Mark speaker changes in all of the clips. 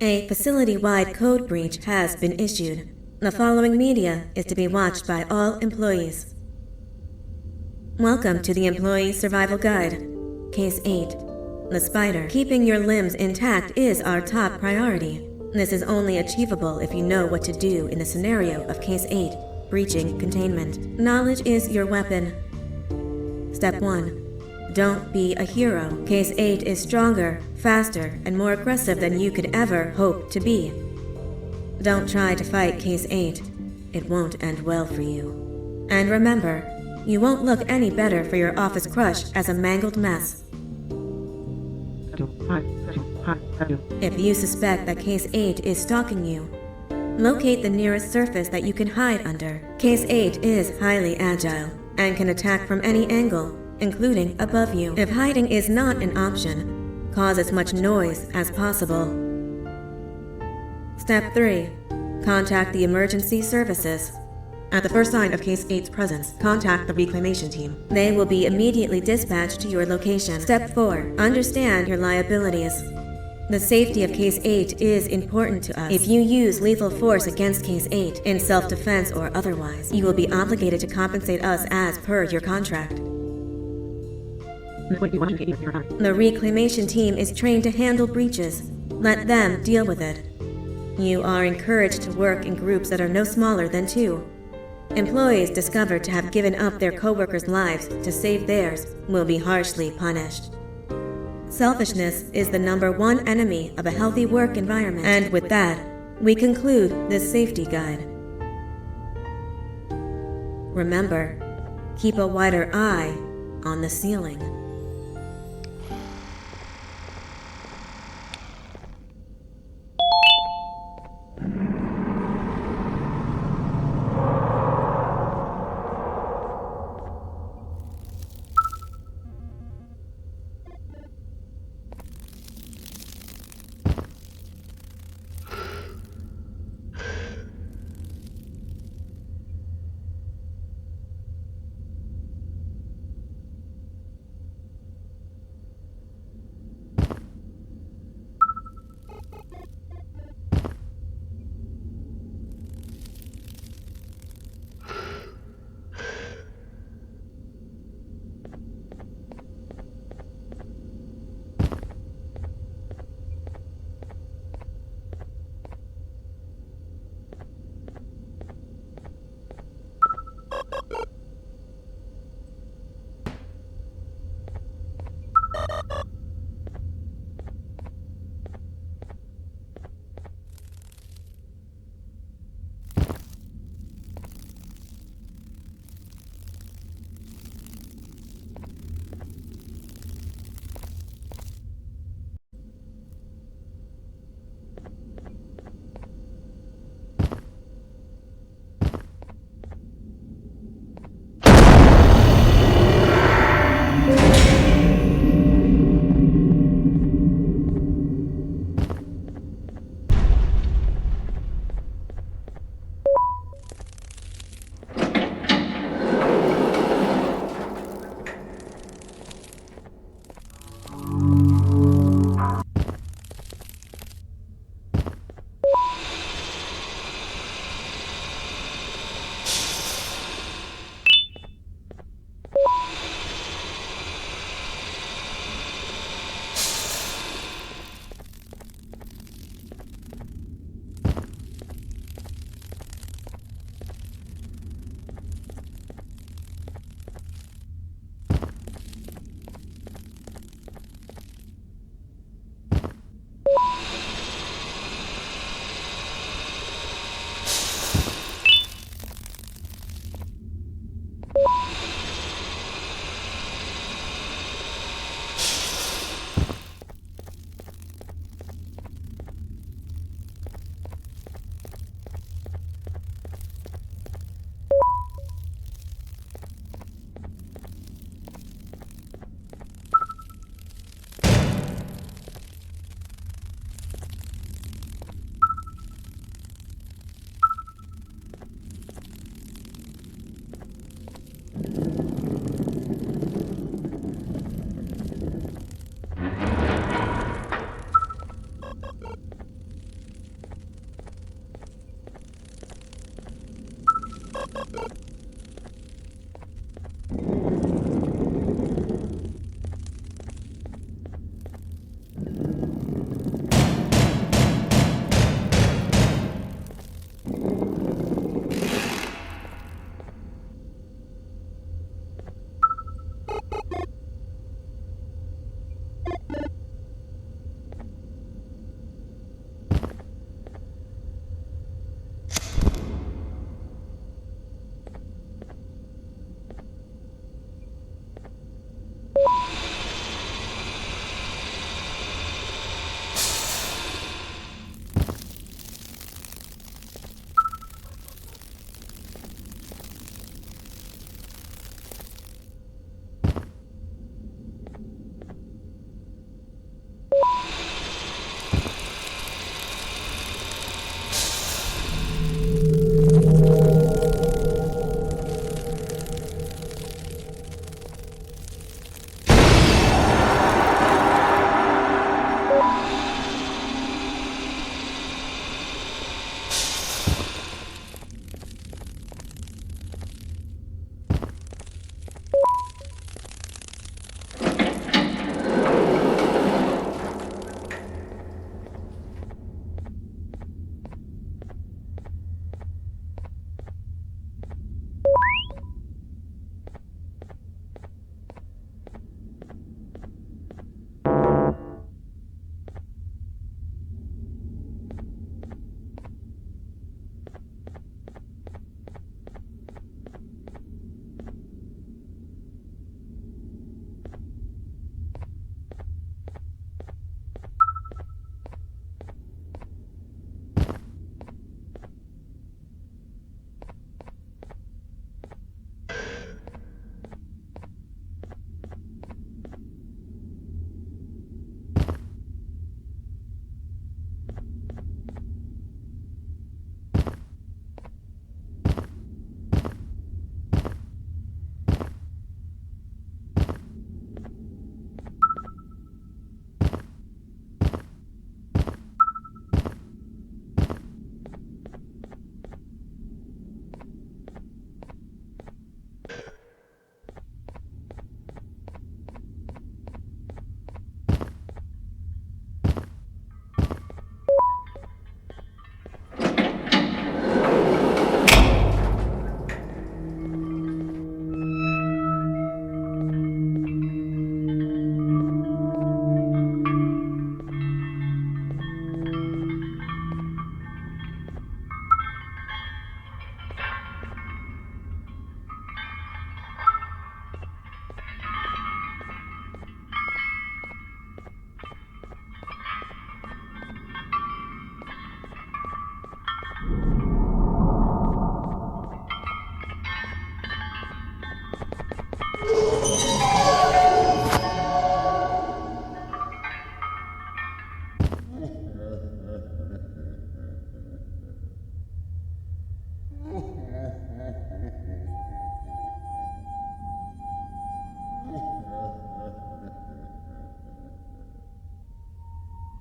Speaker 1: A facility-wide code breach has been issued. The following media is to be watched by all employees. Welcome to the Employee Survival Guide. Case 8. The spider. Keeping your limbs intact is our top priority. This is only achievable if you know what to do in the scenario of Case 8, breaching containment. Knowledge is your weapon. Step 1. Don't be a hero. Case 8 is stronger, faster, and more aggressive than you could ever hope to be. Don't try to fight Case 8. It won't end well for you. And remember, you won't look any better for your office crush as a mangled mess. If you suspect that Case 8 is stalking you, locate the nearest surface that you can hide under. Case 8 is highly agile and can attack from any angle, including above you. If hiding is not an option, cause as much noise as possible. Step 3. Contact the emergency services. At the first sign of Case 8's presence, contact the reclamation team. They will be immediately dispatched to your location. Step 4. Understand your liabilities. The safety of Case 8 is important to us. If you use lethal force against Case 8, in self-defense or otherwise, you will be obligated to compensate us as per your contract. The reclamation team is trained to handle breaches. Let them deal with it. You are encouraged to work in groups that are no smaller than 2. Employees discovered to have given up their co-workers' lives to save theirs will be harshly punished. Selfishness is the #1 enemy of a healthy work environment. And with that, we conclude this safety guide. Remember, keep a wider eye on the ceiling.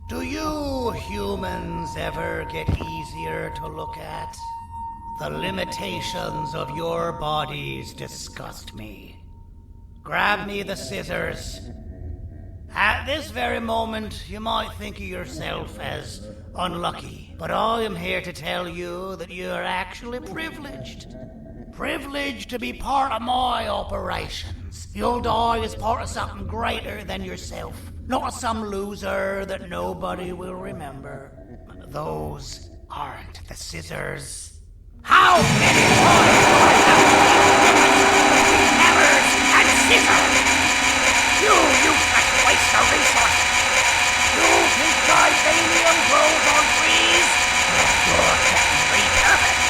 Speaker 2: Do you humans ever get easier to look at? The limitations of your bodies disgust me. Grab me the scissors. At this very moment, you might think of yourself as unlucky, but I am here to tell you that you are actually privileged. Privileged to be part of my operations. You'll die as part of something greater than yourself, not as some loser that nobody will remember. Those aren't the scissors. How many times do I have to use hammers and scissors? You useless waste of resources! You think titanium grows on trees? You're getting repurposed!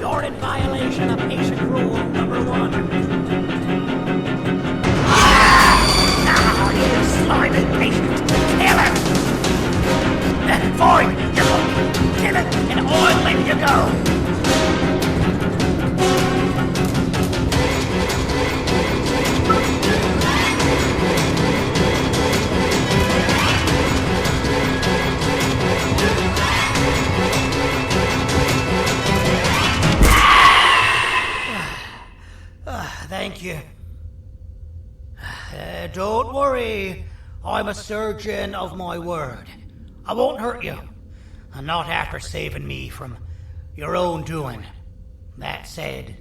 Speaker 2: You're in violation of patient rule number 1. Now, you slimy patient! Kill him! Fine, you go! Kill it, and I'll let you go! Thank you. Don't worry. I'm a surgeon of my word. I won't hurt you. And not after saving me from your own doing. That said,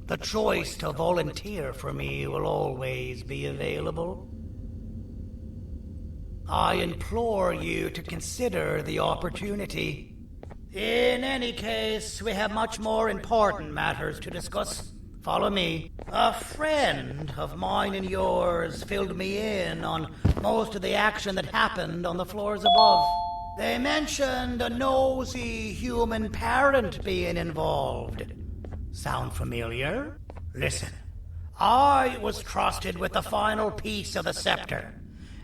Speaker 2: the choice to volunteer for me will always be available. I implore you to consider the opportunity. In any case, we have much more important matters to discuss. Follow me. A friend of mine and yours filled me in on most of the action that happened on the floors above. They mentioned a nosy human parent being involved. Sound familiar? Listen, I was trusted with the final piece of the scepter,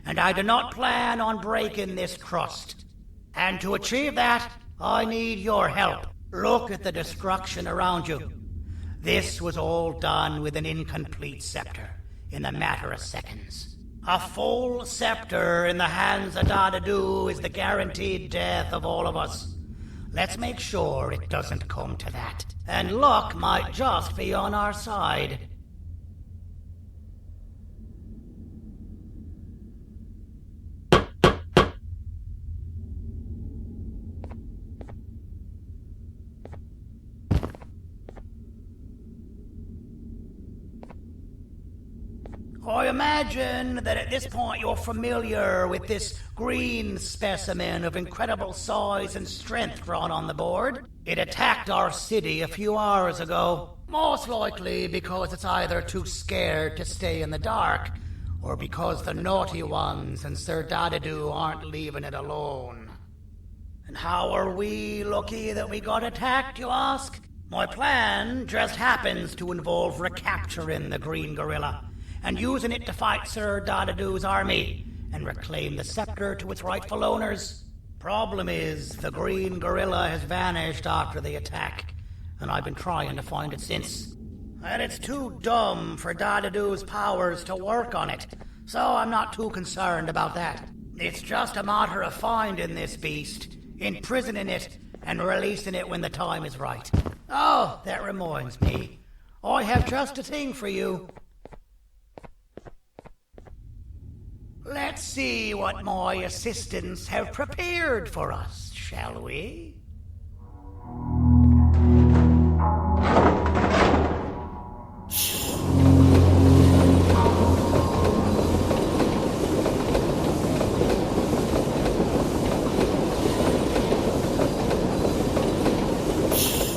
Speaker 2: and I do not plan on breaking this trust. And to achieve that, I need your help. Look at the destruction around you. This was all done with an incomplete scepter, in a matter of seconds. A full scepter in the hands of Dadadu is the guaranteed death of all of us. Let's make sure it doesn't come to that. And luck might just be on our side. I imagine that at this point you're familiar with this green specimen of incredible size and strength drawn on the board. It attacked our city a few hours ago, most likely because it's either too scared to stay in the dark, or because the naughty ones and Sir Dadadu aren't leaving it alone. And how are we lucky that we got attacked, you ask? My plan just happens to involve recapturing the green gorilla and using it to fight Sir Dadadu's army and reclaim the scepter to its rightful owners. Problem is, the green gorilla has vanished after the attack, and I've been trying to find it since. And it's too dumb for Dadadu's powers to work on it, so I'm not too concerned about that. It's just a matter of finding this beast, imprisoning it, and releasing it when the time is right. Oh, that reminds me. I have just a thing for you. Let's see what my assistants have prepared for us, shall we?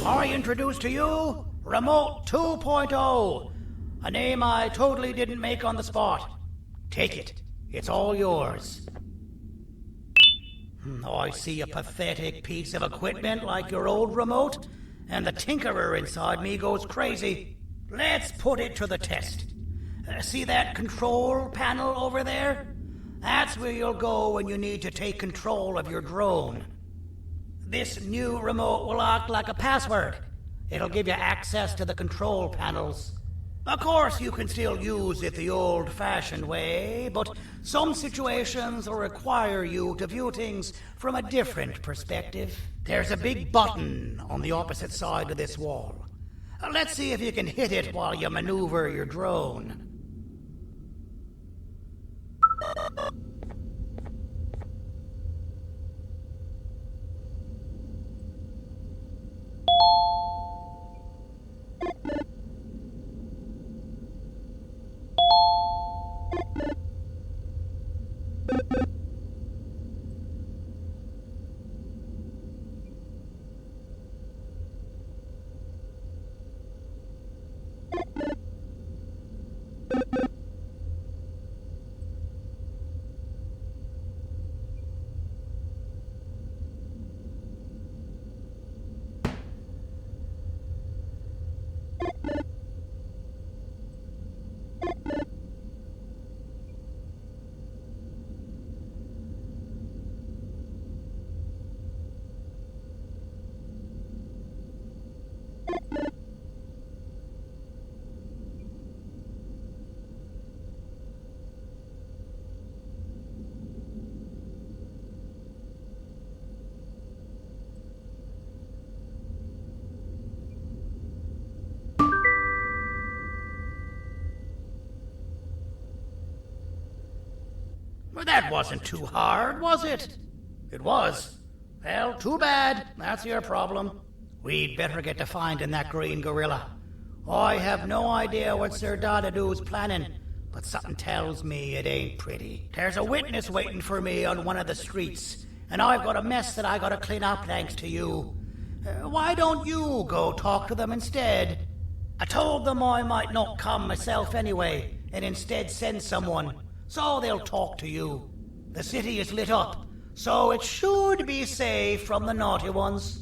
Speaker 2: I introduce to you Remote 2.0, a name I totally didn't make on the spot. Take it. It's all yours. I see a pathetic piece of equipment like your old remote, and the tinkerer inside me goes crazy. Let's put it to the test. See that control panel over there? That's where you'll go when you need to take control of your drone. This new remote will act like a password. It'll give you access to the control panels. Of course, you can still use it the old-fashioned way, but some situations will require you to view things from a different perspective. There's a big button on the opposite side of this wall. Let's see if you can hit it while you maneuver your drone. Well, that wasn't too hard, was it? It was. Well, too bad. That's your problem. We'd better get to finding that green gorilla. I have no idea what Sir Dadadu's planning, but something tells me it ain't pretty. There's a witness waiting for me on one of the streets, and I've got a mess that I gotta clean up thanks to you. Why don't you go talk to them instead? I told them I might not come myself anyway, and instead send someone, so they'll talk to you. The city is lit up, so it should be safe from the naughty ones.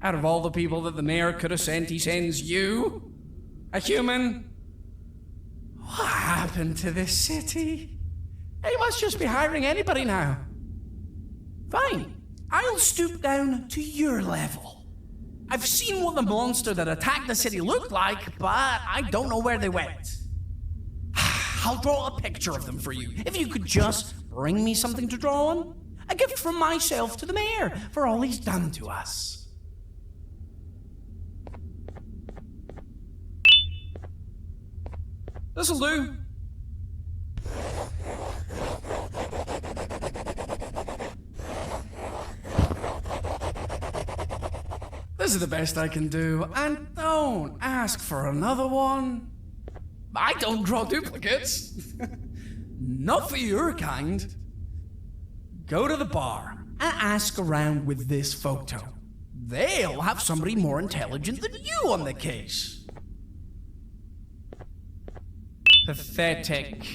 Speaker 3: Out of all the people that the mayor could have sent, he sends you? A human? What happened to this city? He must just be hiring anybody now. Fine, I'll stoop down to your level. I've seen what the monster that attacked the city looked like, but I don't know where they went. I'll draw a picture of them for you, if you could just bring me something to draw on. A gift from myself to the mayor for all he's done to us. This'll do. This is the best I can do, and don't ask for another one. I don't draw duplicates. Not for your kind. Go to the bar and ask around with this photo. They'll have somebody more intelligent than you on the case. Pathetic.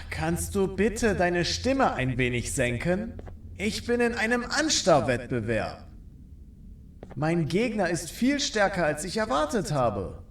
Speaker 4: Kannst du bitte deine Stimme ein wenig senken? Ich bin in einem Anstarrwettbewerb. Mein Gegner ist viel stärker, als ich erwartet habe.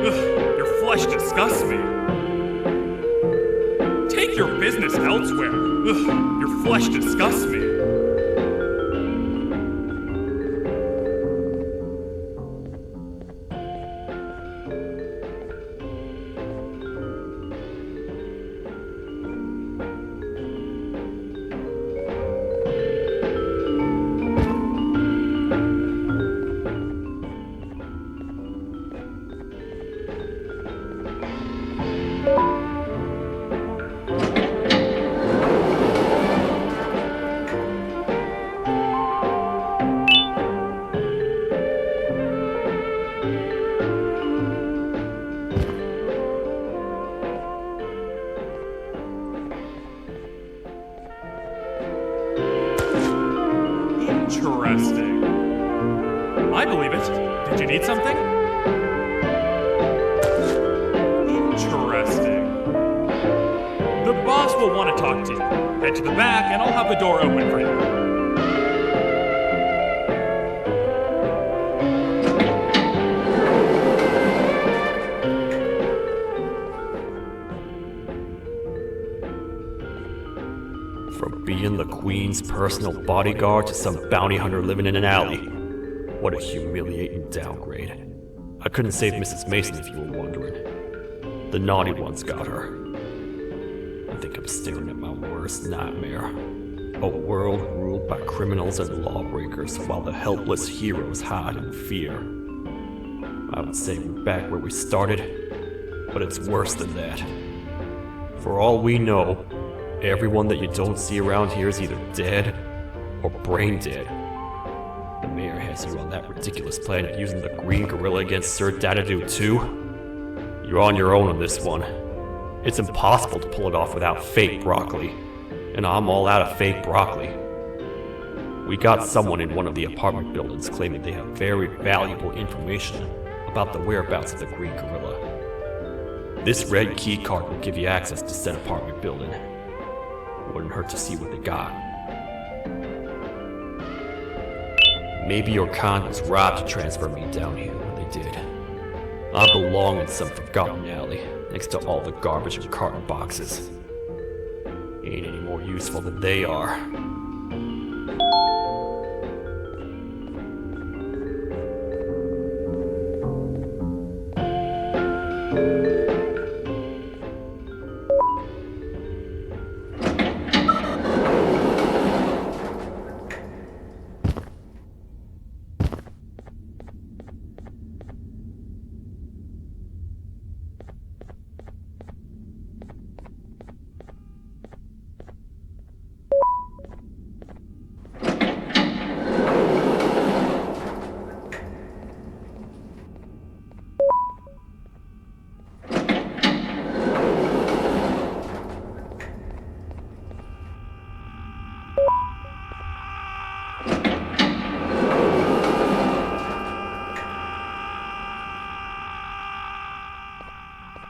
Speaker 5: Ugh, your flesh disgusts me. Take your business elsewhere. Ugh, your flesh disgusts me. Interesting. I believe it. Did you need something? Interesting. The boss will want to talk to you. Head to the back and I'll have the door open for you.
Speaker 6: From being the Queen's personal bodyguard to some bounty hunter living in an alley. What a humiliating downgrade. I couldn't save Mrs. Mason if you were wondering. The naughty ones got her. I think I'm staring at my worst nightmare. A world ruled by criminals and lawbreakers while the helpless heroes hide in fear. I would say we're back where we started, but it's worse than that. For all we know, everyone that you don't see around here is either dead or brain dead. The mayor has you on that ridiculous plan of using the green gorilla against Sir Dadadoo too. You're on your own on this one. It's impossible to pull it off without fake broccoli. And I'm all out of fake broccoli. We got someone in one of the apartment buildings claiming they have very valuable information about the whereabouts of the green gorilla. This red key card will give you access to said apartment building. Wouldn't hurt to see what they got. Maybe your con was robbed to transfer me down here when they did. I belong in some forgotten alley, next to all the garbage and carton boxes. Ain't any more useful than they are.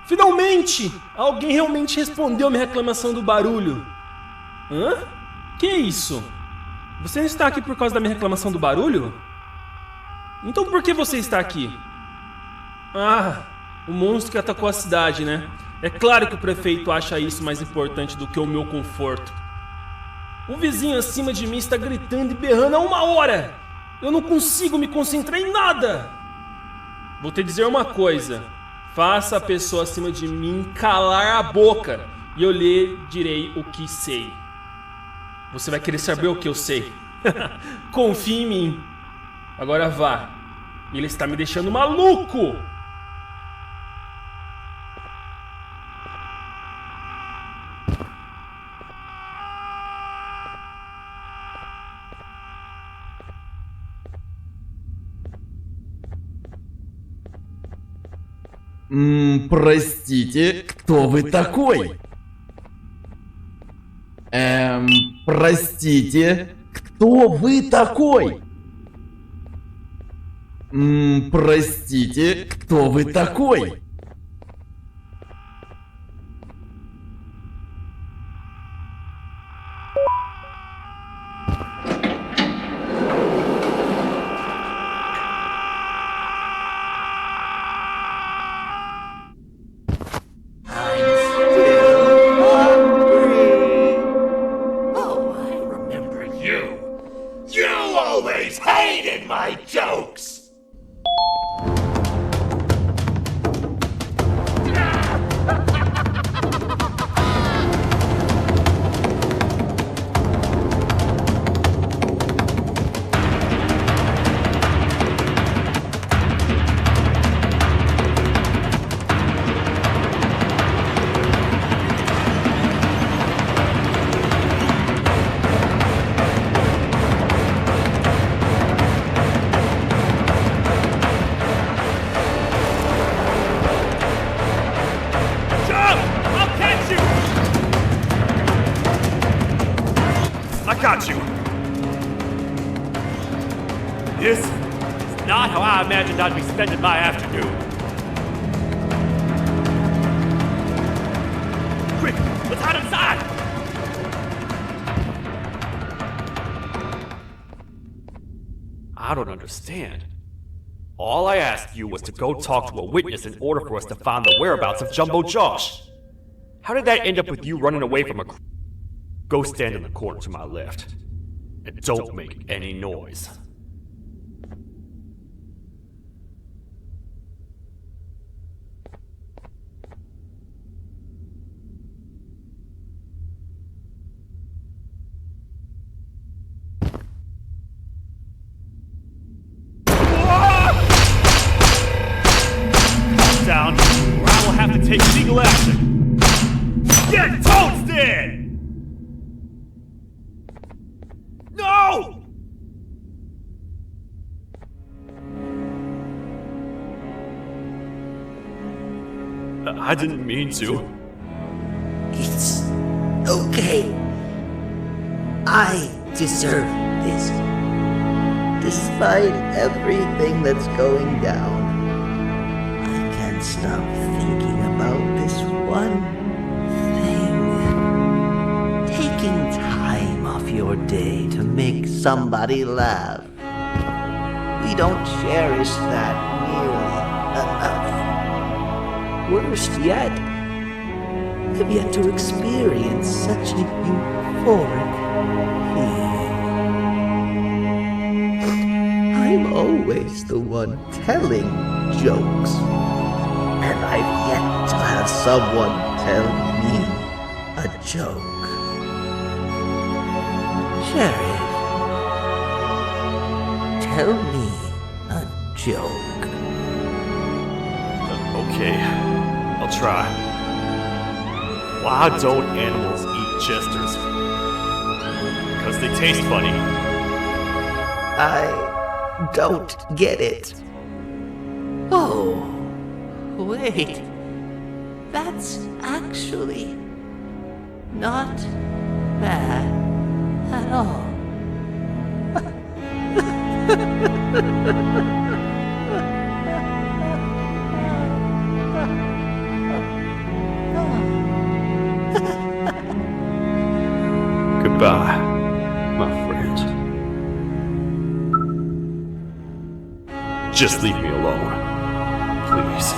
Speaker 7: Finalmente! Alguém realmente respondeu minha reclamação do barulho. Hã? Que isso? Você não está aqui por causa da minha reclamação do barulho? Então por que você está aqui? Ah, o monstro que atacou a cidade, né? É claro que o prefeito acha isso mais importante do que o meu conforto. O vizinho acima de mim está gritando e berrando há 1 hora! Eu não consigo me concentrar em nada! Vou te dizer uma coisa. Faça a pessoa acima de mim calar a boca e eu lhe direi o que sei. Você vai querer saber o que eu sei. Confie em mim. Agora vá. Ele está me deixando maluco.
Speaker 8: Простите, кто вы такой? Простите, кто вы такой? Простите, кто вы такой?
Speaker 9: stealing my jokes!
Speaker 6: Got you. This is not how I imagined I'd be spending my afternoon. Quick, let's hide inside! I don't understand. All I asked you was to go talk to a witness in order for us to find the whereabouts of Jumbo Josh. How did that end up with you running away from a... Go stand in the corner to my left. And don't make any noise. Calm down, or I will have to take legal action. Get toasted! No! I didn't mean to.
Speaker 10: It's okay. I deserve this. Despite everything that's going down, I can't stop thinking about this one thing. Taking time off your day to make somebody laugh. We don't cherish that nearly enough. Worst yet, I've yet to experience such a euphoric feeling. I'm always the one telling jokes, and I've yet to have someone tell me a joke. Sheriff, tell me a joke.
Speaker 6: Okay, I'll try. Why don't animals eat jesters? Because they taste funny.
Speaker 10: I don't get it. Oh, wait. That's actually not bad at all.
Speaker 6: Goodbye, my friend. Just leave me alone, please.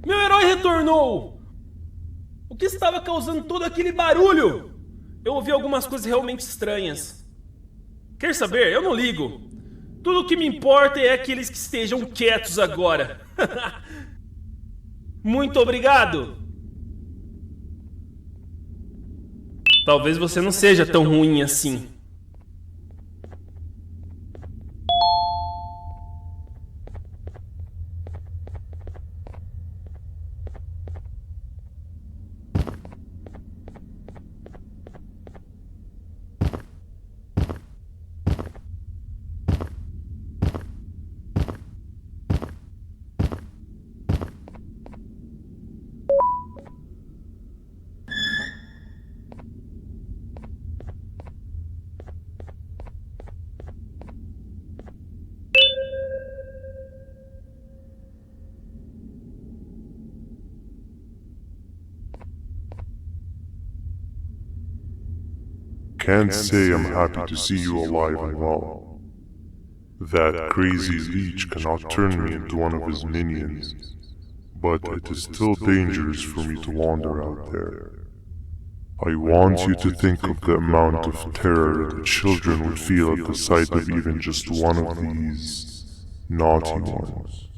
Speaker 7: Meu herói retornou! O que estava causando todo aquele barulho? Eu ouvi algumas coisas realmente estranhas. Quer saber? Eu não ligo. Tudo o que me importa é aqueles que estejam quietos agora. Muito obrigado! Talvez você não seja tão ruim assim.
Speaker 9: can't say I'm happy to see you alive and well. That crazy leech cannot turn me into one of his minions, but it is still dangerous for me to wander out there. I want you to think of the amount of terror the children would feel at the sight of even just one of these naughty ones.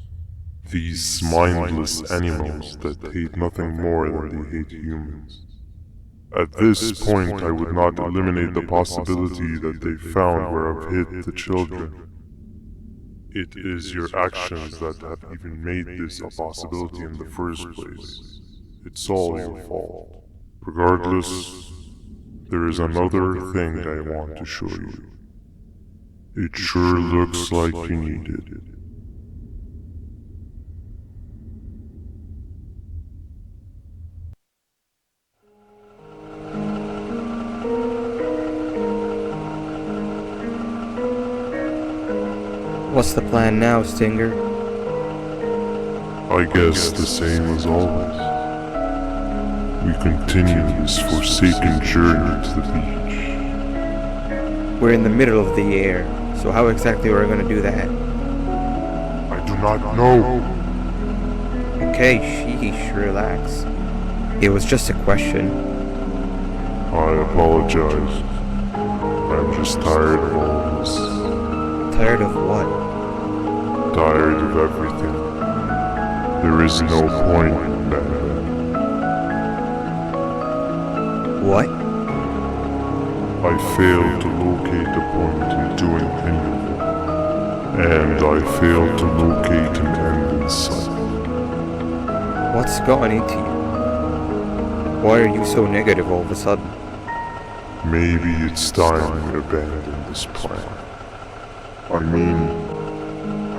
Speaker 9: These mindless animals that hate nothing more than they hate humans. At this point, I would not eliminate the possibility that they found where I've hid the children. It is your actions that have even made this a possibility in the first place. It's all your fault. Regardless, there is another thing I want to show you. It sure looks like you need it.
Speaker 11: What's the plan now, Stinger?
Speaker 9: I guess the same as always. We continue this forsaken journey to the beach.
Speaker 11: We're in the middle of the air, so how exactly are we going to do that?
Speaker 9: I do not know.
Speaker 11: Okay, sheesh, relax. It was just a question.
Speaker 9: I apologize. I'm just tired of all this.
Speaker 11: Tired of what?
Speaker 9: Tired of everything. There is no point, banban.
Speaker 11: What?
Speaker 9: I failed to locate the point in doing any of it. And I failed to locate an end in sight.
Speaker 11: What's gone into you? Why are you so negative all of a sudden?
Speaker 9: Maybe it's time we abandon this plan. I mean,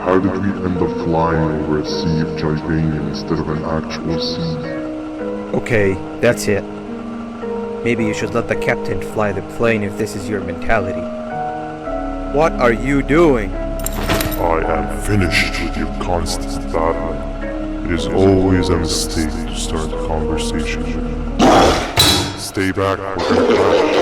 Speaker 9: how did we end up flying over a sea of Jivanium instead of an actual sea?
Speaker 11: Okay, that's it. Maybe you should let the captain fly the plane if this is your mentality. What are you doing?
Speaker 9: I am finished with your constant battling. It is always a mistake to start a conversation with you. Stay back, we're gonna crash.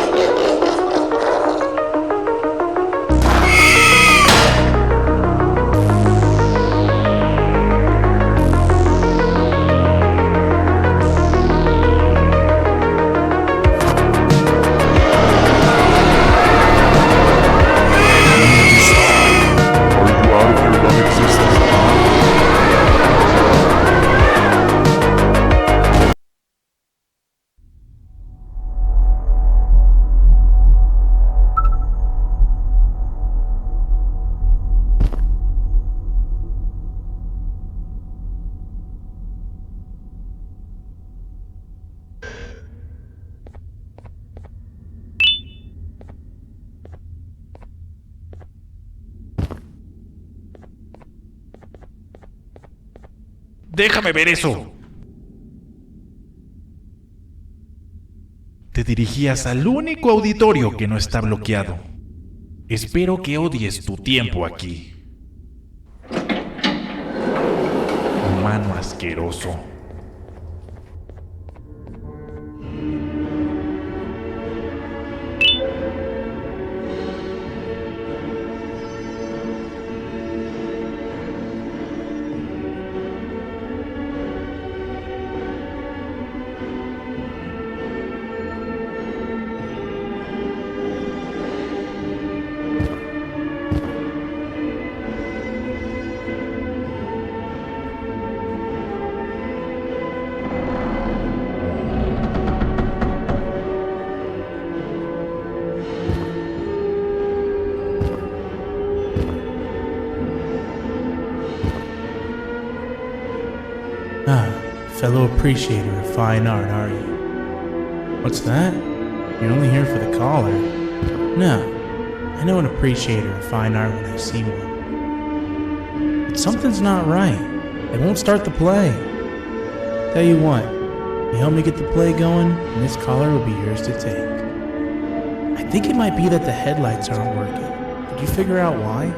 Speaker 12: Déjame ver eso. Te dirigías al único auditorio que no está bloqueado. Espero que odies tu tiempo aquí. Humano asqueroso.
Speaker 13: Fellow appreciator of fine art, are you? What's that? You're only here for the collar. No, I know an appreciator of fine art when I see one. But something's not right. They won't start the play. Tell you what, you help me get the play going, and this collar will be yours to take. I think it might be that the headlights aren't working. Did you figure out why?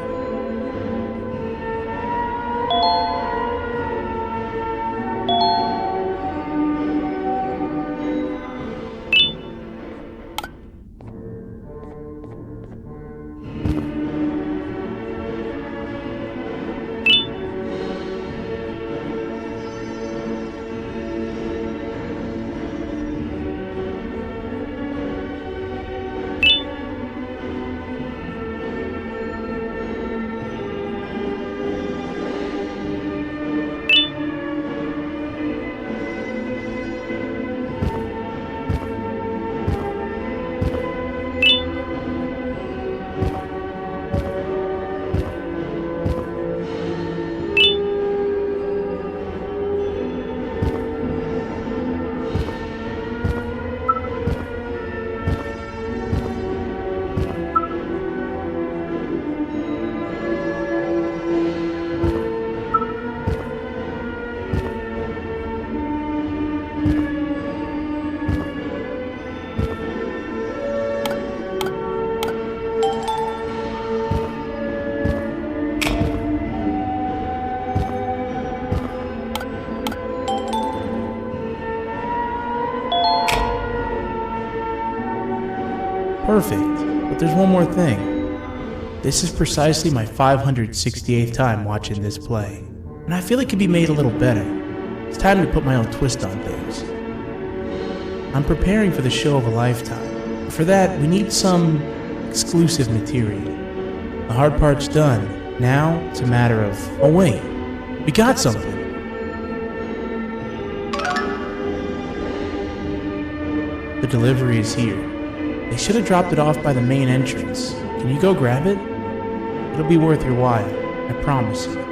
Speaker 13: Perfect. But there's one more thing. This is precisely my 568th time watching this play, and I feel it could be made a little better. It's time to put my own twist on things. I'm preparing for the show of a lifetime. For that, we need some exclusive material. The hard part's done. Now, it's a matter of... Oh wait, we got something. The delivery is here. They should have dropped it off by the main entrance. Can you go grab it? It'll be worth your while, I promise you.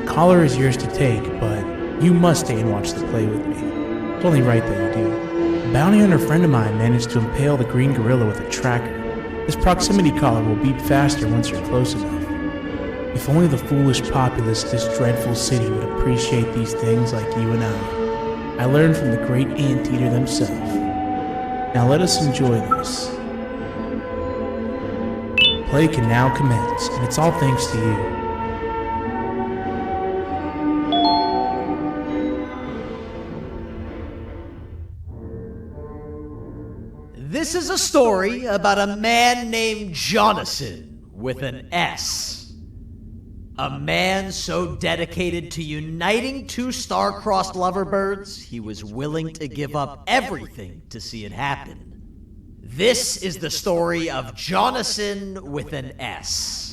Speaker 13: Collar is yours to take, but you must stay and watch the play with me. It's only right that you do. A bounty hunter friend of mine managed to impale the green gorilla with a tracker. This proximity collar will beep faster once you're close enough. If only the foolish populace of this dreadful city would appreciate these things like you and I. I learned from the great anteater themselves. Now let us enjoy this. Play can now commence, and it's all thanks to you.
Speaker 2: This is a story about a man named Jonathan with an S. A man so dedicated to uniting two star-crossed loverbirds, he was willing to give up everything to see it happen. This is the story of Jonathan with an S.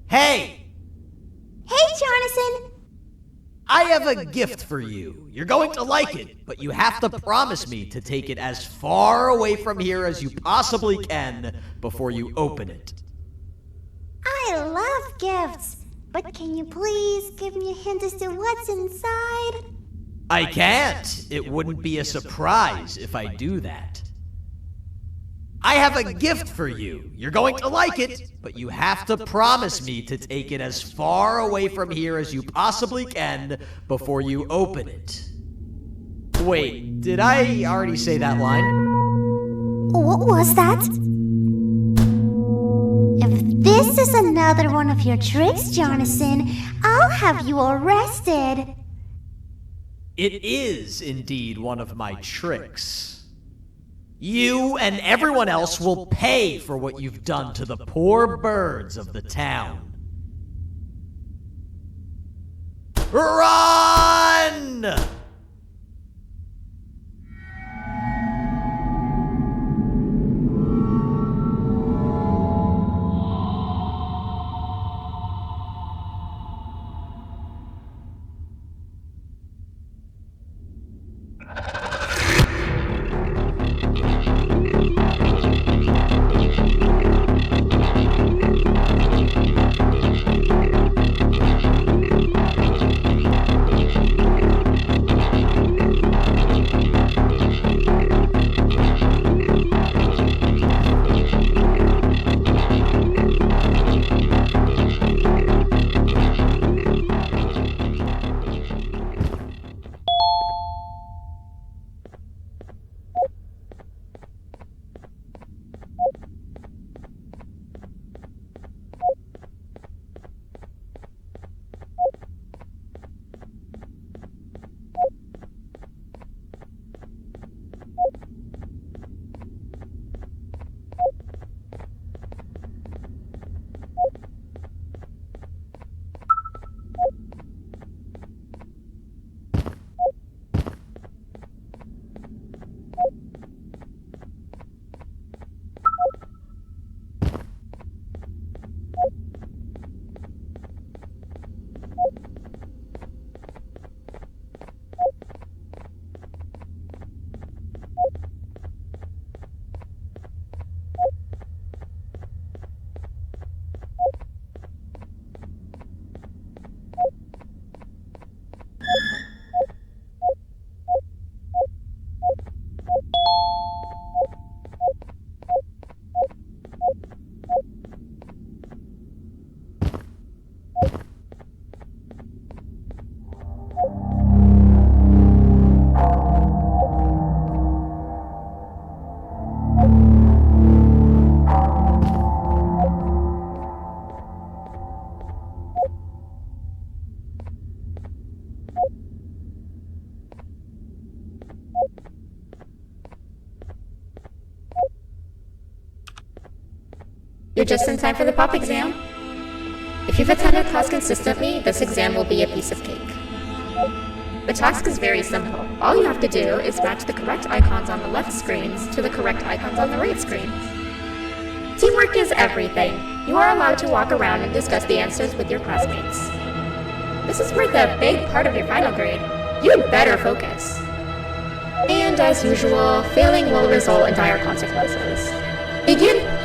Speaker 2: Hey!
Speaker 14: Hey, Jonathan!
Speaker 2: I have a gift for you. You're going to like it, but you have to promise me to take it as far away from here as you possibly can before you open it.
Speaker 14: I love gifts, but can you please give me a hint as to what's inside?
Speaker 2: I can't. It wouldn't be a surprise if I do that. I have a gift for you. You're going to like it, but you have to promise me to take it as far away from here as you possibly can before you open it. Wait, did I already say that line?
Speaker 14: What was that? If this is another one of your tricks, Jonathan, I'll have you arrested.
Speaker 2: It is indeed one of my tricks. You and everyone else will pay for what you've done to the poor birds of the town. Run!
Speaker 15: You're just in time for the pop exam. If you've attended class consistently, this exam will be a piece of cake. The task is very simple. All you have to do is match the correct icons on the left screens to the correct icons on the right screens. Teamwork is everything. You are allowed to walk around and discuss the answers with your classmates. This is worth a big part of your final grade. You'd better focus. And as usual, failing will result in dire consequences. Begin!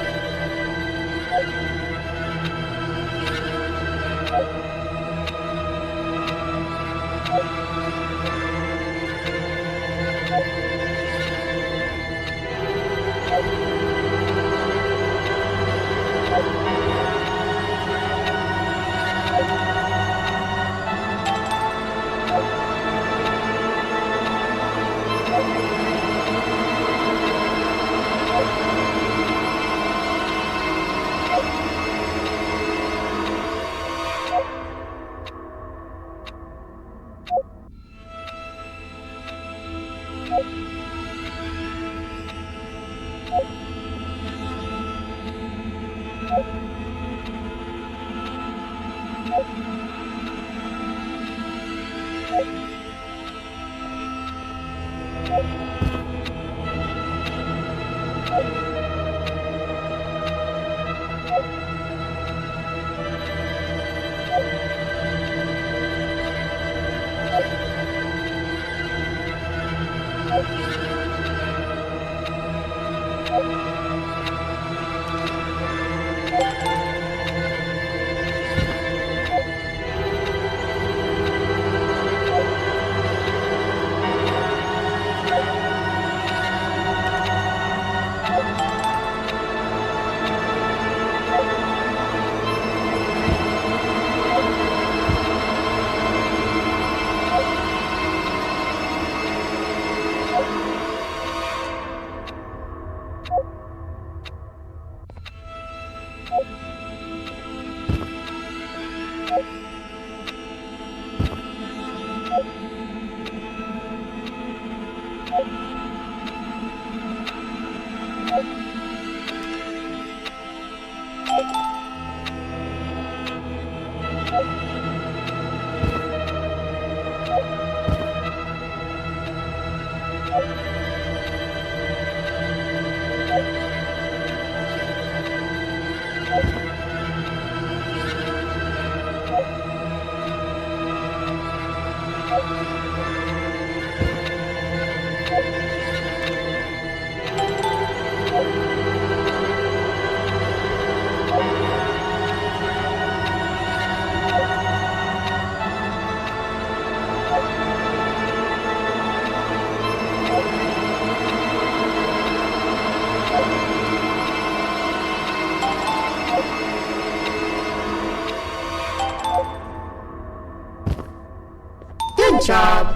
Speaker 15: Good job!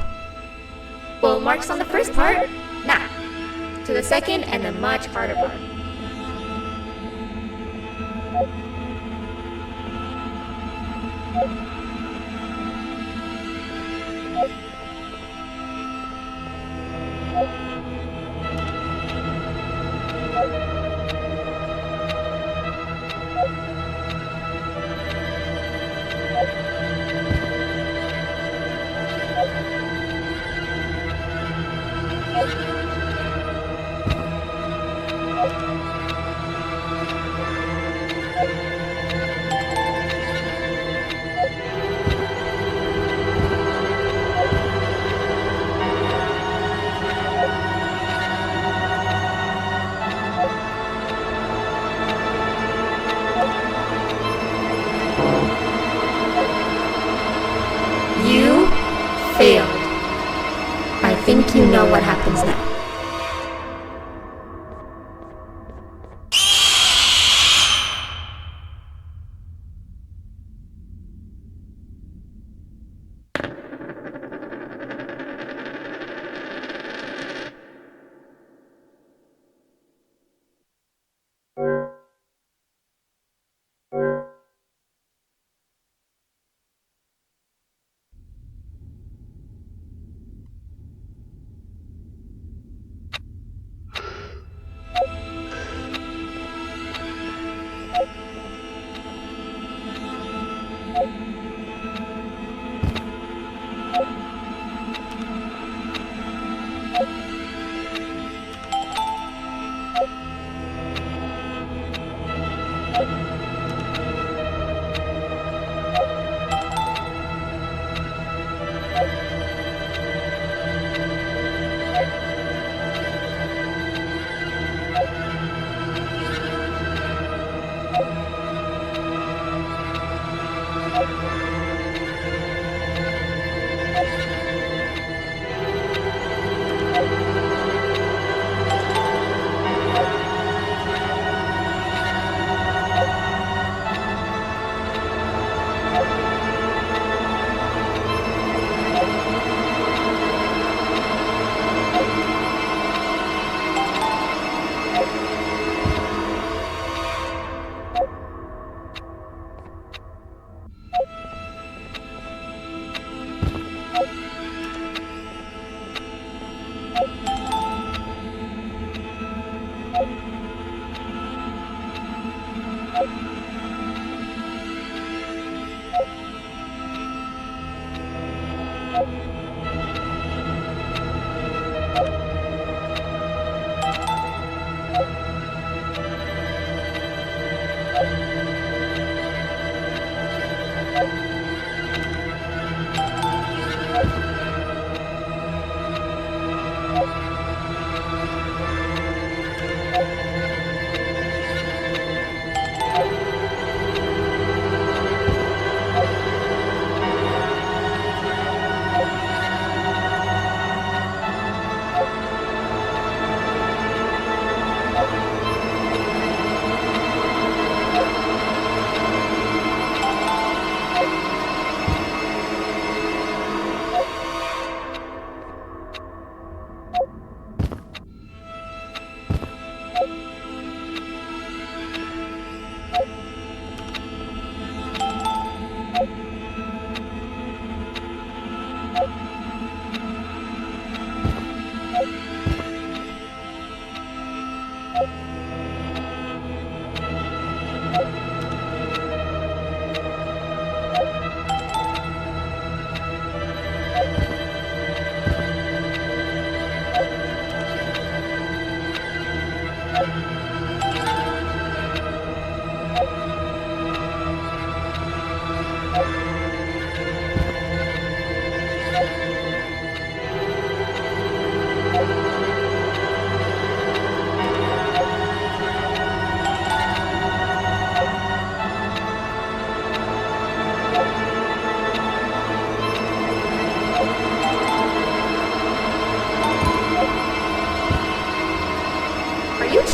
Speaker 15: Full marks on the first part. Now, to the second and the much harder part. You failed. I think you know what happens now.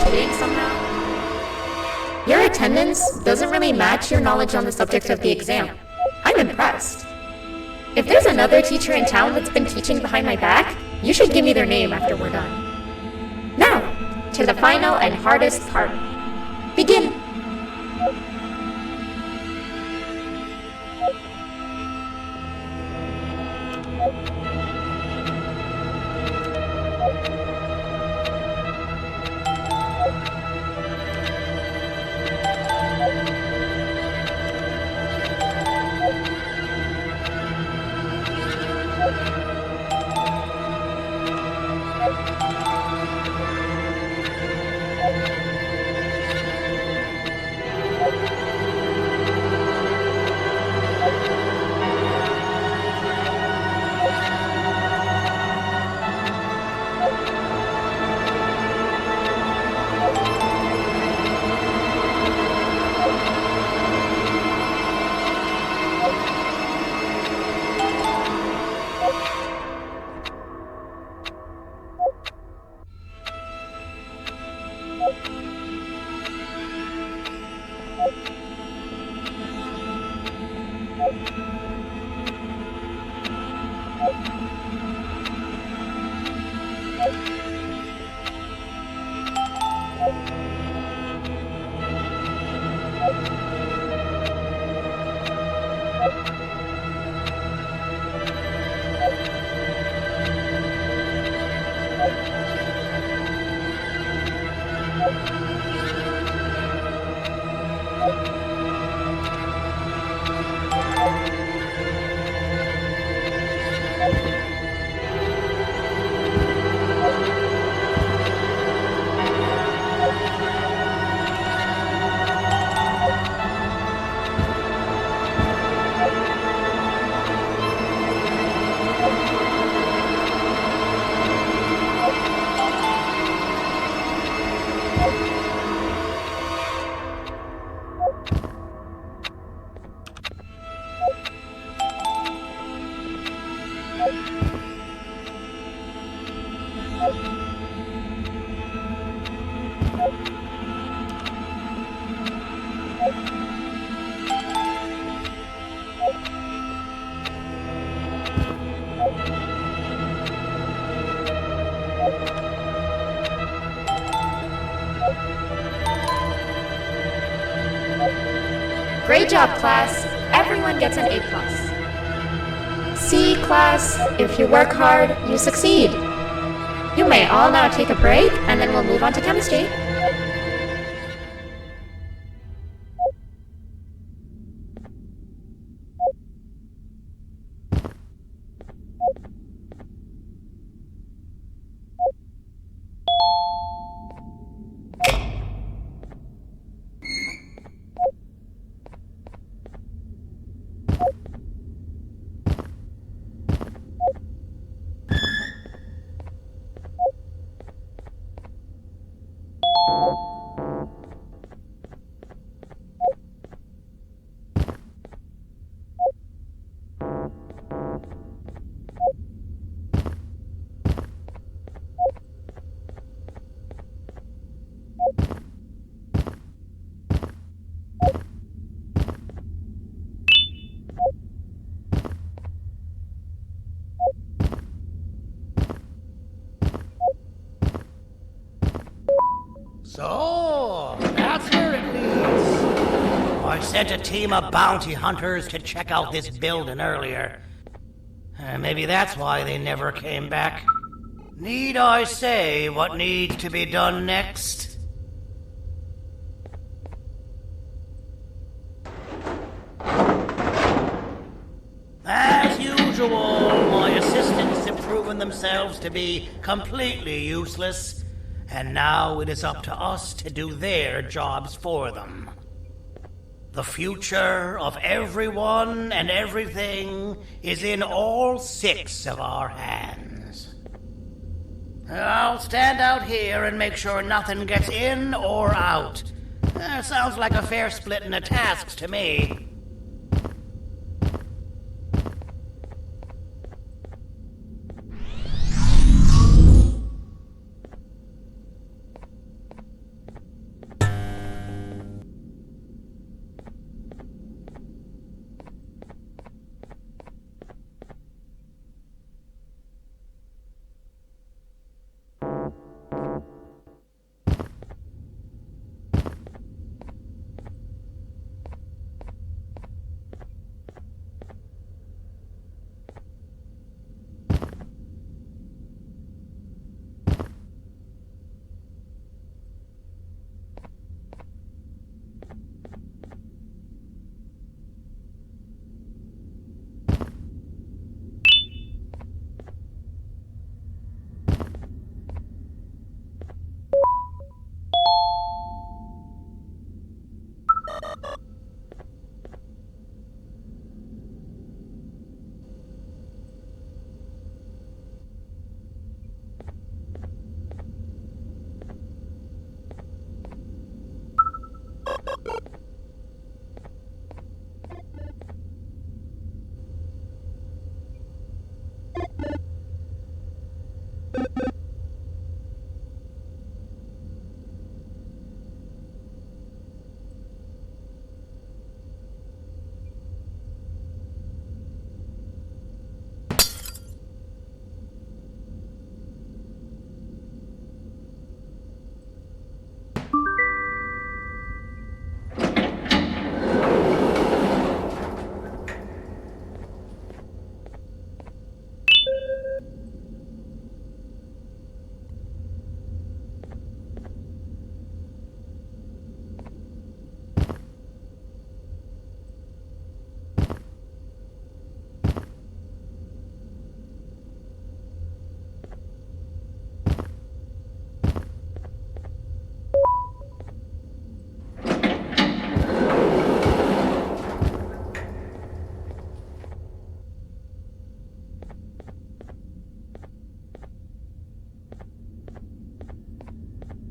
Speaker 15: cheating somehow? Your attendance doesn't really match your knowledge on the subject of the exam. I'm impressed. If there's another teacher in town that's been teaching behind my back, you should give me their name after we're done. Now, to the final and hardest part. Begin! Great job, class. Everyone gets an A+. See, class, if you work hard, you succeed. You may all now take a break, and then we'll move on to chemistry.
Speaker 2: So, that's where it leads. I sent a team of bounty hunters to check out this building earlier. Maybe that's why they never came back. Need I say what needs to be done next? As usual, my assistants have proven themselves to be completely useless, and now it is up to us to do their jobs for them. The future of everyone and everything is in all 6 of our hands. I'll stand out here and make sure nothing gets in or out. Sounds like a fair splitting of tasks to me.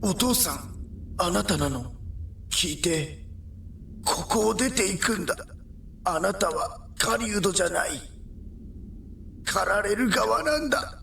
Speaker 16: お父さん、あなたなの？聞いて、ここを出ていくんだ。あなたは狩人じゃない。狩られる側なんだ。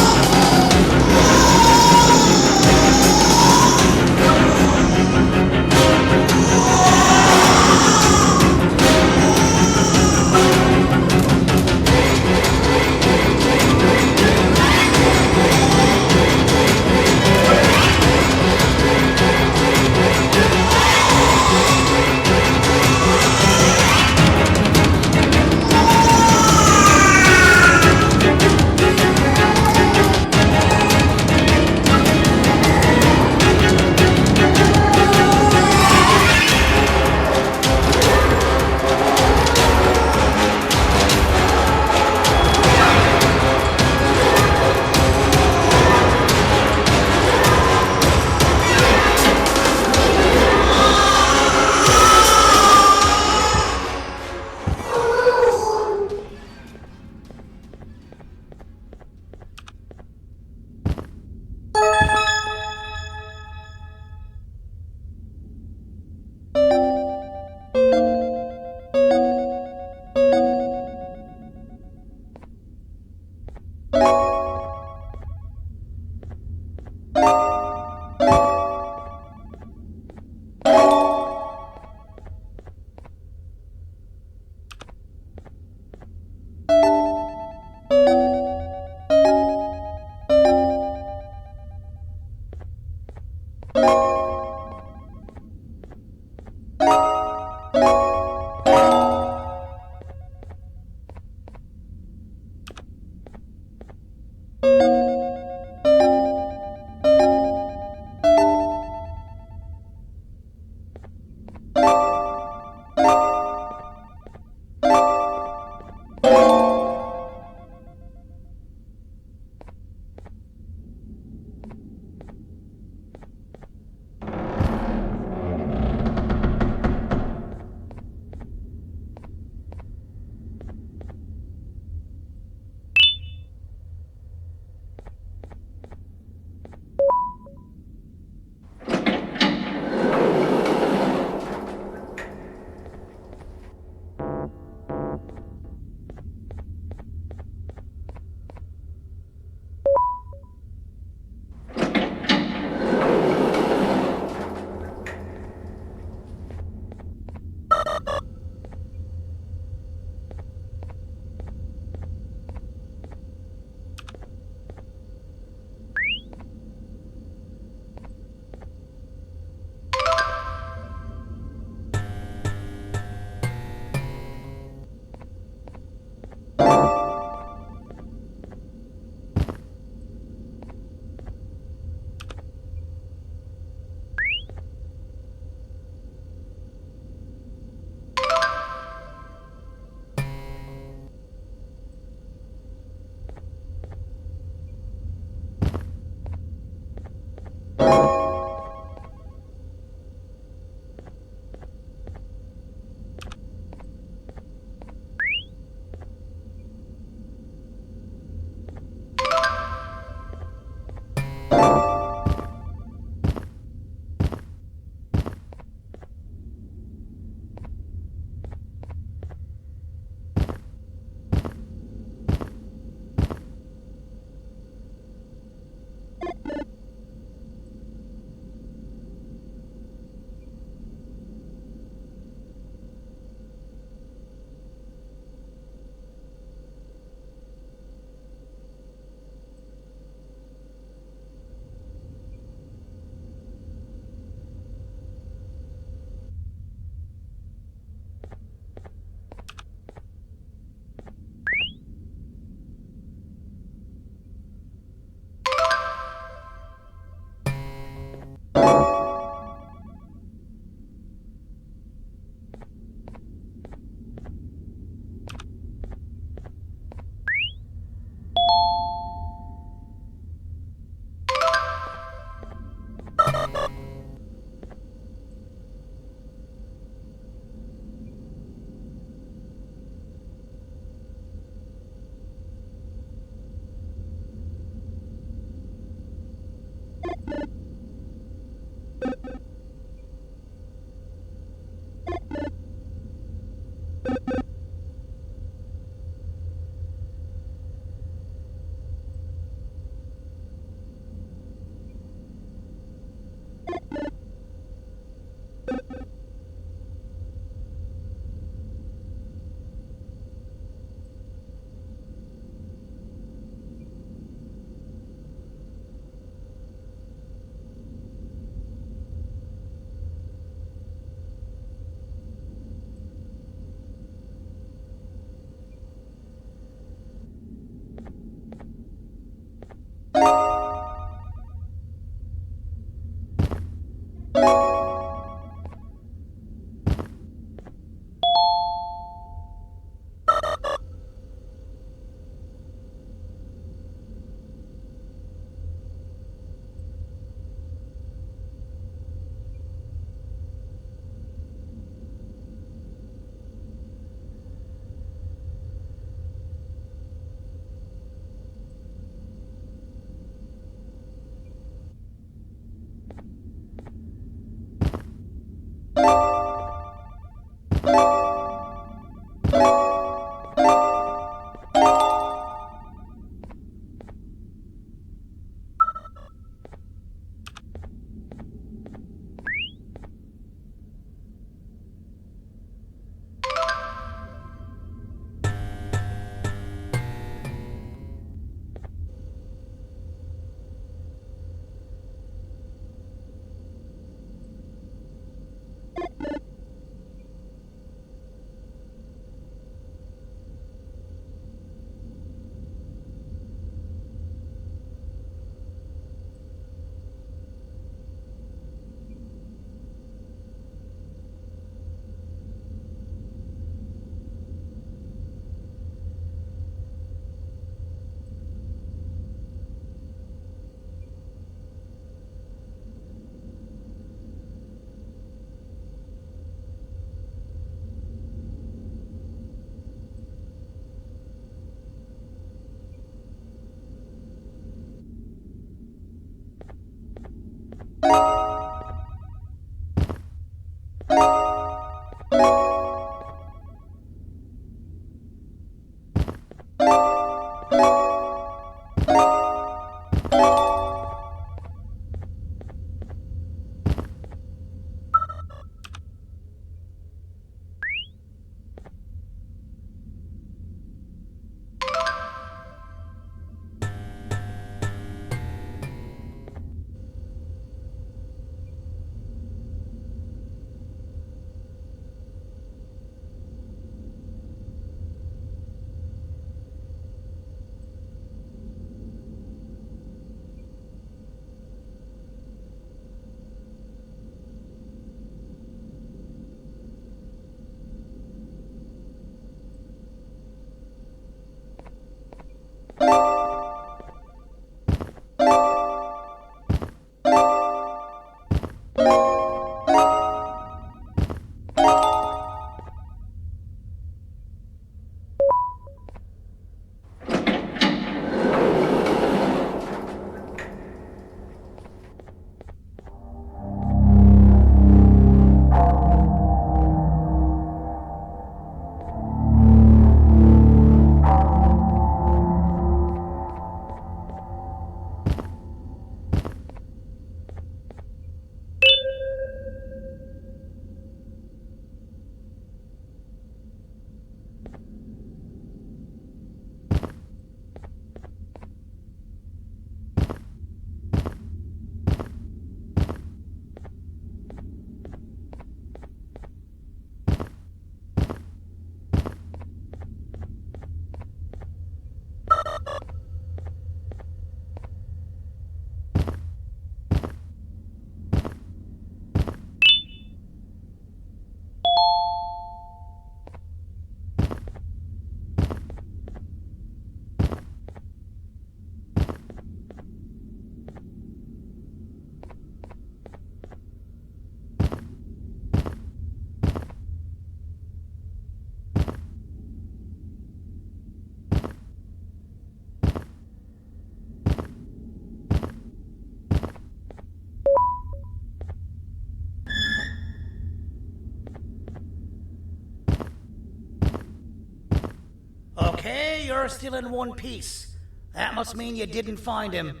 Speaker 2: see you're still in one piece. That must mean you didn't find him.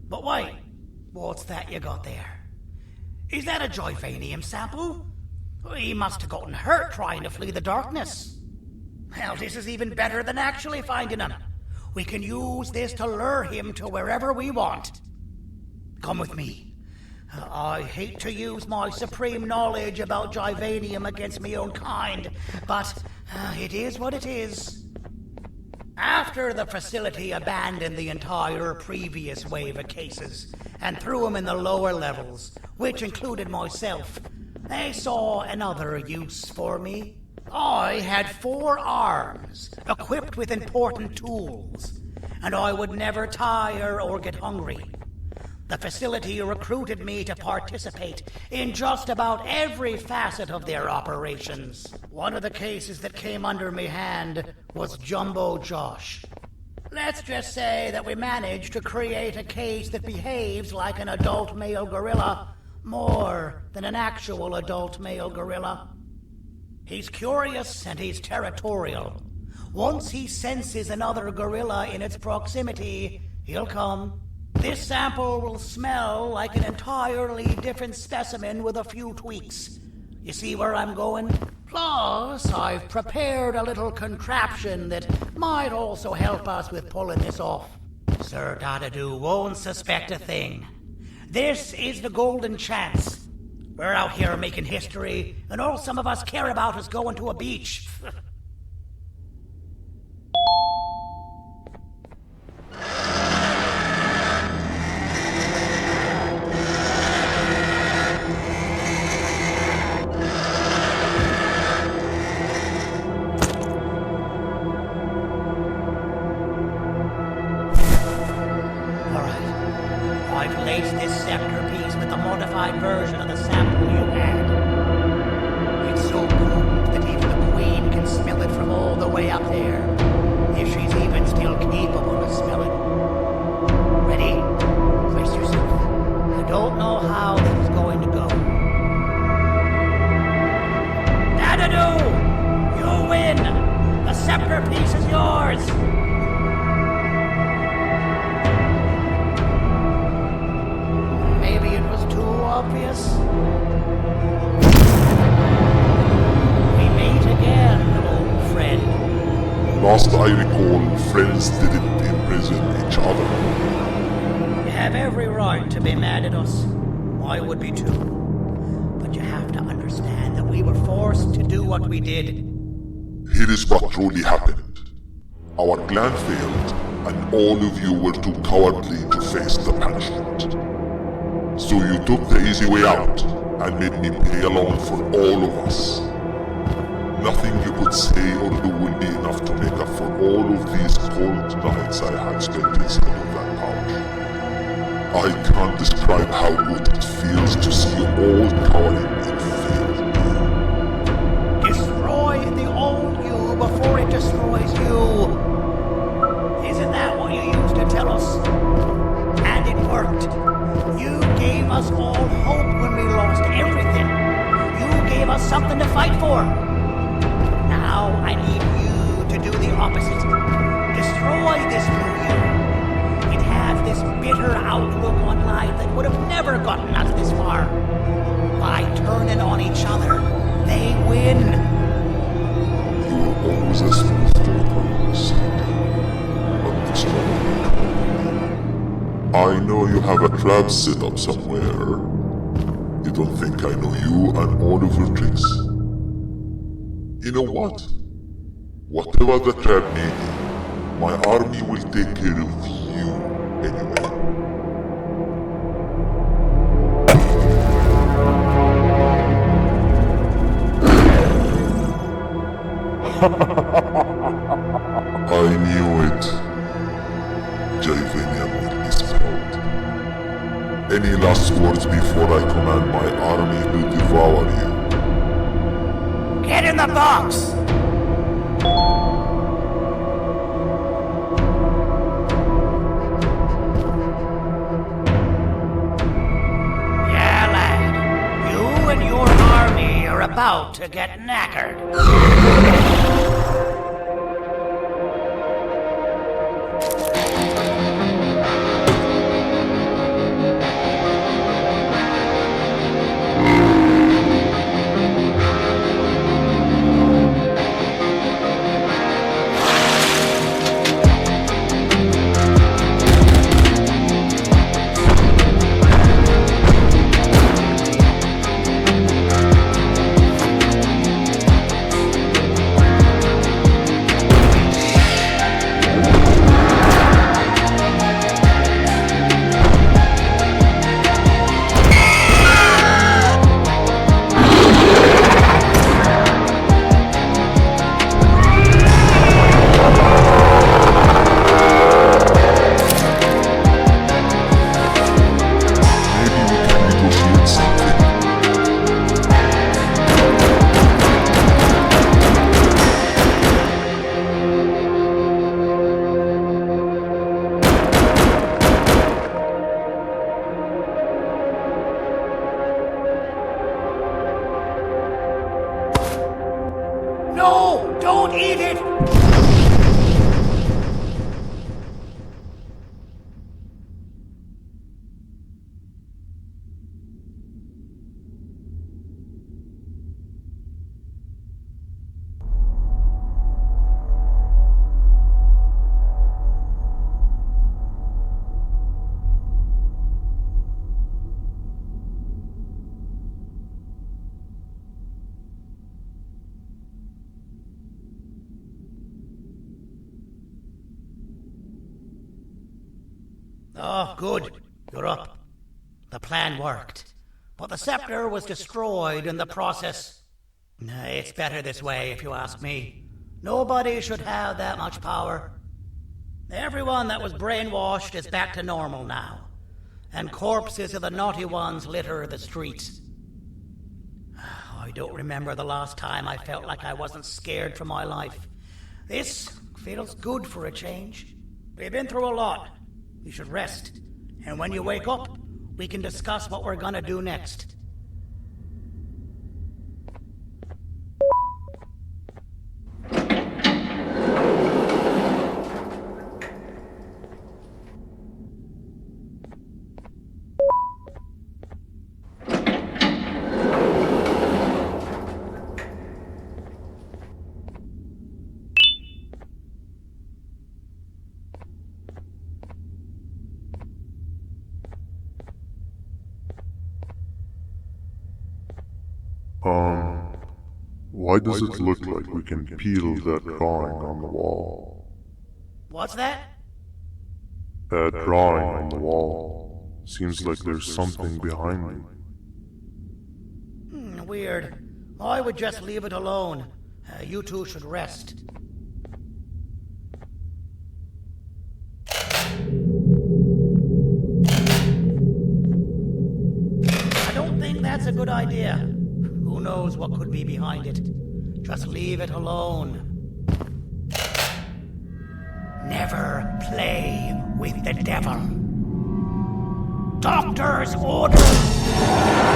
Speaker 2: But wait, what's that you got there? Is that a Joyvanium sample? He must have gotten hurt trying to flee the darkness. Well, this is even better than actually finding him. We can use this to lure him to wherever we want. Come with me. I hate to use my supreme knowledge about Joyvanium against my own kind, but it is what it is. After the facility abandoned the entire previous wave of cases and threw them in the lower levels, which included myself, they saw another use for me. I had 4 arms, equipped with important tools, and I would never tire or get hungry. The facility recruited me to participate in just about every facet of their operations. One of the cases that came under me hand was Jumbo Josh. Let's just say that we managed to create a case that behaves like an adult male gorilla, more than an actual adult male gorilla. He's curious and he's territorial. Once he senses another gorilla in its proximity, he'll come. This sample will smell like an entirely different specimen with a few tweaks. You see where I'm going? Plus, I've prepared a little contraption that might also help us with pulling this off. Sir Dadadoo won't suspect a thing. This is the golden chance. We're out here making history, and all some of us care about is going to a beach. I've laced this scepter piece with the modified version of the sample you had. It's so potent that even the Queen can smell it from all the way up there, if she's even still capable of smelling. Ready? Brace yourself. I don't know how this is going to go. Dadadoo! You win! The scepter piece is yours! Obvious. We meet again, old friend.
Speaker 9: Last I recall, friends didn't imprison each other.
Speaker 2: You have every right to be mad at us. I would be too. But you have to understand that we were forced to do what we did.
Speaker 9: Here is what truly happened. Our clan failed, and all of you were too cowardly to face the punishment. So you took the easy way out, and made me pay along for all of us. Nothing you could say or do will be enough to make up for all of these cold nights I had spent inside of that pouch. I can't describe how good it feels to see you all cowering in fear.
Speaker 2: Destroy the old you before it destroys you. Isn't that what you used to tell us? And it worked. You gave us all hope when we lost everything. You gave us something to fight for. Now I need you to do the opposite. Destroy this new you. It has this bitter outlook on life that would have never gotten us this far. By turning on each other, they win.
Speaker 9: You were always a smooth talker, Sandy. But this time, I know you have a trap set up somewhere. You don't think I know you and all of your tricks? You know what? Whatever the trap may be, my army will take care of you anyway. I knew it. Joyvanium will be spelled. Any last words before I command my army to devour you?
Speaker 2: Get in the box! Yeah, lad. You and your army are about to get knackered. Oh, good. You're up. The plan worked. But the scepter was destroyed in the process. It's better this way, if you ask me. Nobody should have that much power. Everyone that was brainwashed is back to normal now. And corpses of the naughty ones litter the streets. I don't remember the last time I felt like I wasn't scared for my life. This feels good for a change. We've been through a lot. You should rest. And when you wake up, we can discuss what we're gonna do next.
Speaker 9: Why does it look like we can peel that drawing on the wall?
Speaker 2: What's that?
Speaker 9: That drawing on the wall. Seems like there's something behind it.
Speaker 2: Weird. I would just leave it alone. You two should rest. I don't think that's a good idea. Who knows what could be behind it? Just leave it alone. Never play with the devil. Doctor's orders!